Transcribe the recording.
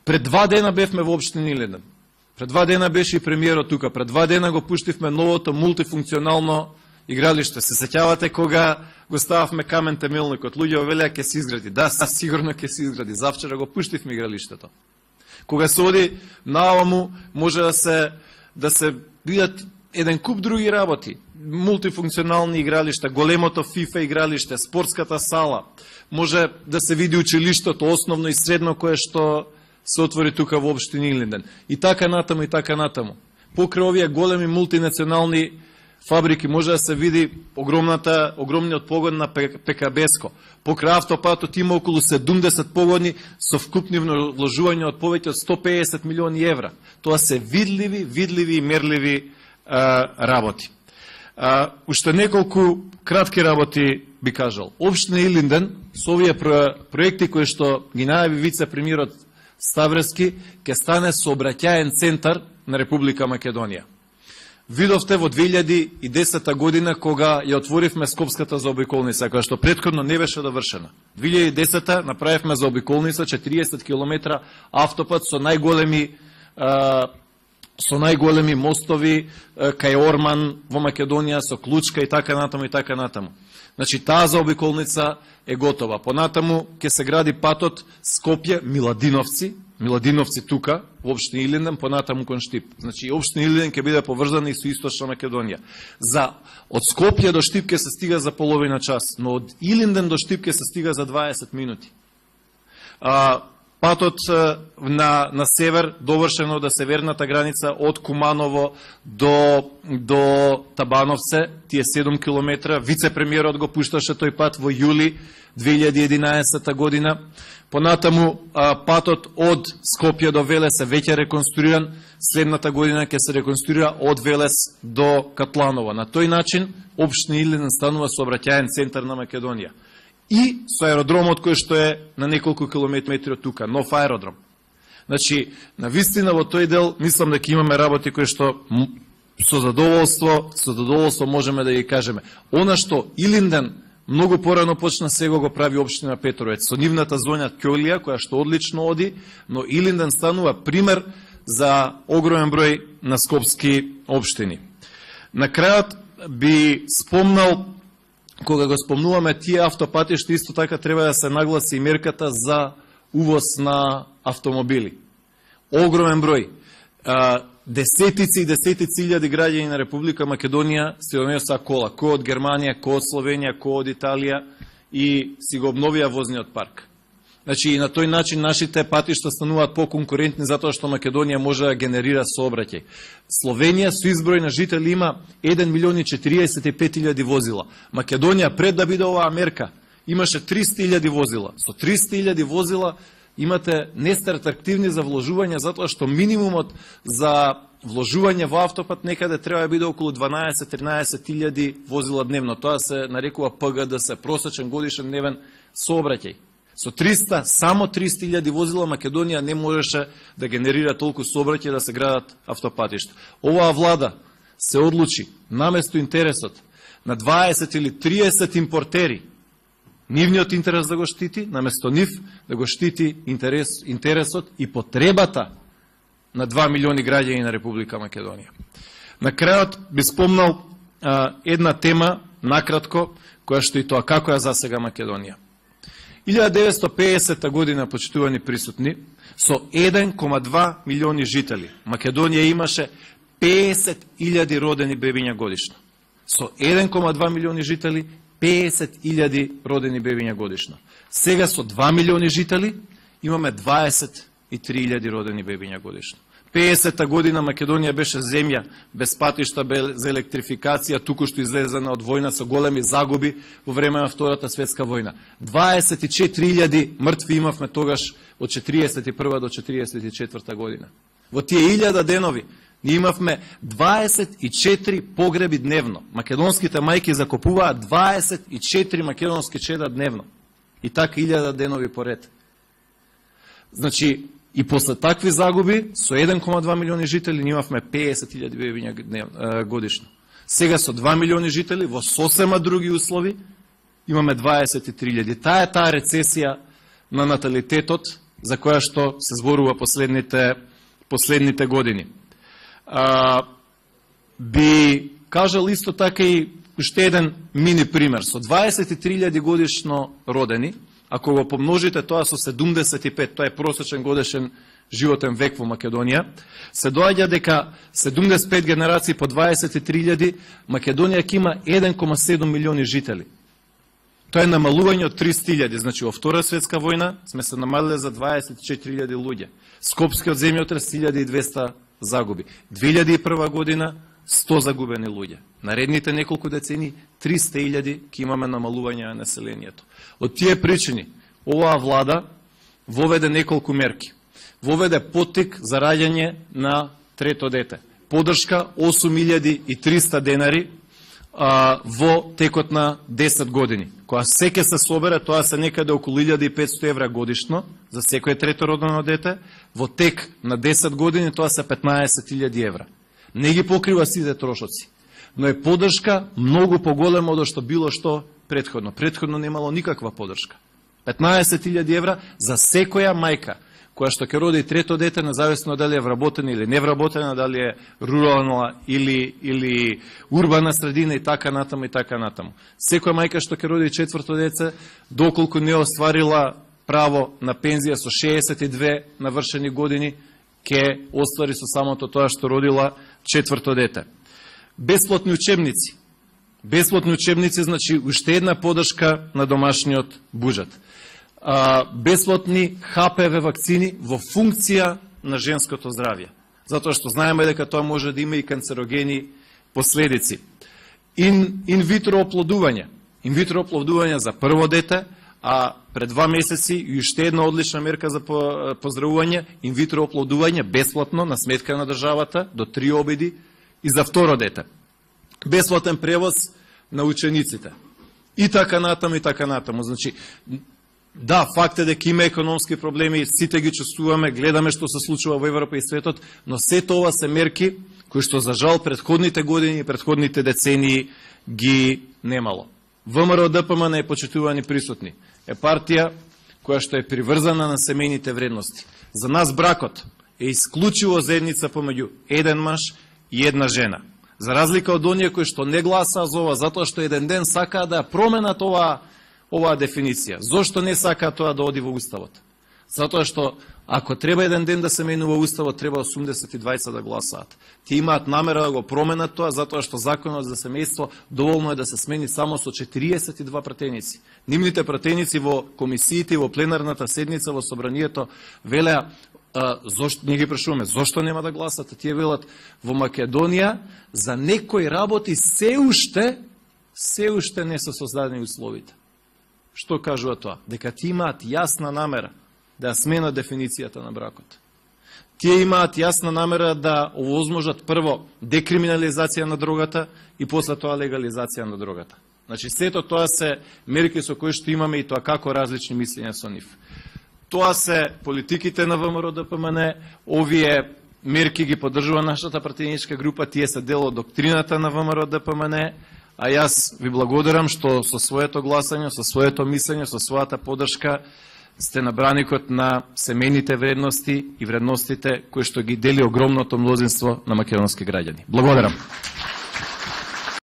Пред 2 дена бевме во општина Илинден. Пред 2 дена беше и премиерот тука. Пред 2 дена го пуштивме новото мултифункционално игралиште. Се сеќавате кога го стававме камен темелникот. Луѓе велеа ќе се изгради. Да, сигурно ќе се изгради. Завчера го пуштивме игралиштето. Кога се оди нааму, може да се видат еден куп други работи. Мултифункционални игралишта, големото FIFA игралиште, спортската сала. Може да се види училиштето, основно и средно, кое што се отвори тука во општина Илинден. И така натаму, и така натаму. Покрај овие големи мултинационални фабрики може да се види огромниот погон на ПКБ-ско. Покрај автопатот има околу 70 погони со вкупни вложувања од повеќе од 150 милиони евра. Тоа се видливи и мерливи работи. Уште неколку кратки работи би кажал. Општина Илинден со овие проекти кои што ги најави вице-премиерот Ставрески ќе стане сообраќаен центар на Република Македонија. Видовте во 2010 година кога ја отворивме Скопската заобиколница, која што претходно не беше довршена. 2010 направивме заобиколница 40 км автопат со најголеми мостови кај Орман во Македонија, со Клучка и така натаму и така натаму. Значи таа заобиколница е готова. Понатаму ќе се гради патот Скопје Миладиновци тука во општина Илинден, понатаму кон Штип. Значи општина Илинден ќе биде поврзана и со Источна Македонија. Од Скопје до Штип ќе се стига за половина час, но од Илинден до Штип ќе се стига за 20 минути. Патот на север, довршено до северната граница од Куманово до Табановце, тие 7 километра. Вице-премиерот го пушташе тој пат во јули 2011 година. Понатаму патот од Скопје до Велес е веќе реконструиран. Следната година ќе се реконструира од Велес до Катланово. На тој начин општина Илинден станува сообраќаен центар на Македонија. И со аеродромот кој што е на неколку километри од тука, нов аеродром. Значи, на вистина во тој дел, мислам дека имаме работи кои што со задоволство можеме да ги кажеме. Она што Илинден многу порано почна, сега го прави општина Петровец. Со нивната зона Ќолија, која што одлично оди, но Илинден станува пример за огромен број на скопски општини. На крајот би спомнал, кога го спомнуваме тие автопати, што исто така треба да се нагласи мерката за увоз на автомобили. Огромен број. Десетици и десетици илјади граѓани на Република Македонија се донесоа кола. Кој од Германија, кој од Словенија, кој од Италија и си го обновија возниот парк. Значи и на тој начин нашите патишта стануваат поконкурентни затоа што Македонија може да генерира сообраќај. Словенија со изброј на жители има 1.045.000 возила. Македонија пред да биде оваа мерка имаше 300.000 возила. Со 300.000 возила имате нестар атрактивни за вложување затоа што минимумот за вложување во автопат некаде треба да биде околу 12-13.000 возила дневно. Тоа се нарекува ПГДС, просечен годишен дневен сообраќај. Со 300, само 300.000 возила Македонија не можеше да генерира толку сообраќај да се градат автопатишта. Оваа влада се одлучи наместо интересот на 20 или 30 импортери, нивниот интерес да го штити, наместо нив да го штити интересот и потребата на 2 милиони граѓани на Република Македонија. На крајот би спомнал една тема, накратко, која што и тоа како ја засега Македонија. 1950 година, почитувани присутни, со 1,2 милиони жители, Македонија имаше 50.000 родени бебиња годишно. Со 1,2 милиони жители, 50.000 родени бебиња годишно. Сега со 2 милиони жители имаме 23.000 родени бебиња годишно. 50-та година Македонија беше земја без патишта, без електрификација, туку што излезена од војна со големи загуби во време на Втората светска војна. 24.000 мртви имавме тогаш од 41 до 44 година. Во тие 1000 денови ние имавме 24 погреби дневно. Македонските мајки закопуваат 24 македонски чеда дневно. И така 1000 денови поред. Значи, и после такви загуби, со 1,2 милиони жители, имавме 50.000 бебиња годишно. Сега со 2 милиони жители, во сосема други услови, имаме 23.000. Таа рецесија на наталитетот за која што се зборува последните години. Би кажал исто така и уште еден мини пример. Со 23.000 годишно родени, ако го помножите тоа со 75, тоа е просечен годишен животен век во Македонија, се доаѓа дека 75 генерации по 23.000, Македонија ќе има 1,7 милиони жители. Тоа е намалување од 300.000, значи во Втора светска војна сме се намалиле за 24.000 луѓе. Скопскиот земјотрес 1200 загуби. 2001 година 100 загубени луѓе. Наредните неколку децени 300.000 ќе имаме намалување на населението. Од тие причини оваа влада воведе неколку мерки. Воведе поттик за раѓање на трето дете. Подршка 8.300 денари во текот на 10 години. Која секе се собере, тоа се некаде околу 1.500 евра годишно за секој трето родено дете. Во тек на 10 години тоа се 15.000 евра. Не ги покрива сите трошоци, но е подршка многу поголема од што било што претходно. Претходно немало никаква подршка. 15.000 евра за секоја мајка која што ќе роди трето дете, независно дали е вработена или невработена, дали е рурална или урбана средина и така натаму и така натаму. Секоја мајка што ќе роди четврто дете, доколку не остварила право на пензија со 62 навршени години, ќе оствари со самото тоа што родила четврто дете. Бесплатни учебници. Бесплатни учебници значи уште една подршка на домашниот буџет. Бесплатни ХПВ вакцини во функција на женското здравје. Затоа што знаеме дека тоа може да има и канцерогени последици. Инвитро оплодување. Инвитро оплодување за прво дете, а пред 2 месеци и уште една одлична мерка за поздравување, инвитро оплодување бесплатно на сметка на државата до 3 обиди и за второ дете. Бесплатен превоз на учениците. И така натаму, и така натаму. Значи, да, факт е дека има економски проблеми, сите ги чувствуваме, гледаме што се случува во Европа и светот, но сето ова се мерки кои што за жал претходните години и претходните децении ги немало. ВМРО ДПМН е почитувани присутни. Е партија која што е приврзана на семејните вредности. За нас бракот е исклучиво заедница помеѓу еден маж и една жена. За разлика од оние кои што не гласаа за ова, затоа што еден ден сакаа да променат оваа дефиниција. Зошто не сакаа тоа да оди во Уставот? Затоа што ако треба еден ден да се менува Уставот, треба 82 да гласаат. Тие имаат намера да го променат тоа, затоа што законот за семејство доволно е да се смени само со 42 пратеници. Нивните пратеници во комисиите и во пленарната седница во собранието велеа, зошто не ги прашуваме, зошто нема да гласат? Тие велат, во Македонија за некои работи се уште не се создадени условите. Што кажува тоа? Дека тие имаат јасна намера да сменат дефиницијата на бракот. Тие имаат јасна намера да овозможат прво декриминализација на дрогата и после тоа легализација на дрогата. Значи, сето тоа се мерки со кои што имаме и тоа како различни мислења со нив. Тоа се политиките на ВМРО ДПМН, овие мерки ги поддржува нашата пратеничка група, тие се дел од доктрината на ВМРО ДПМН, а јас ви благодарам што со своето гласање, со своето мислење, со својата поддршка сте на браникот на семејните вредности и вредностите кои што ги дели огромното мнозинство на македонски граѓани. Благодарам.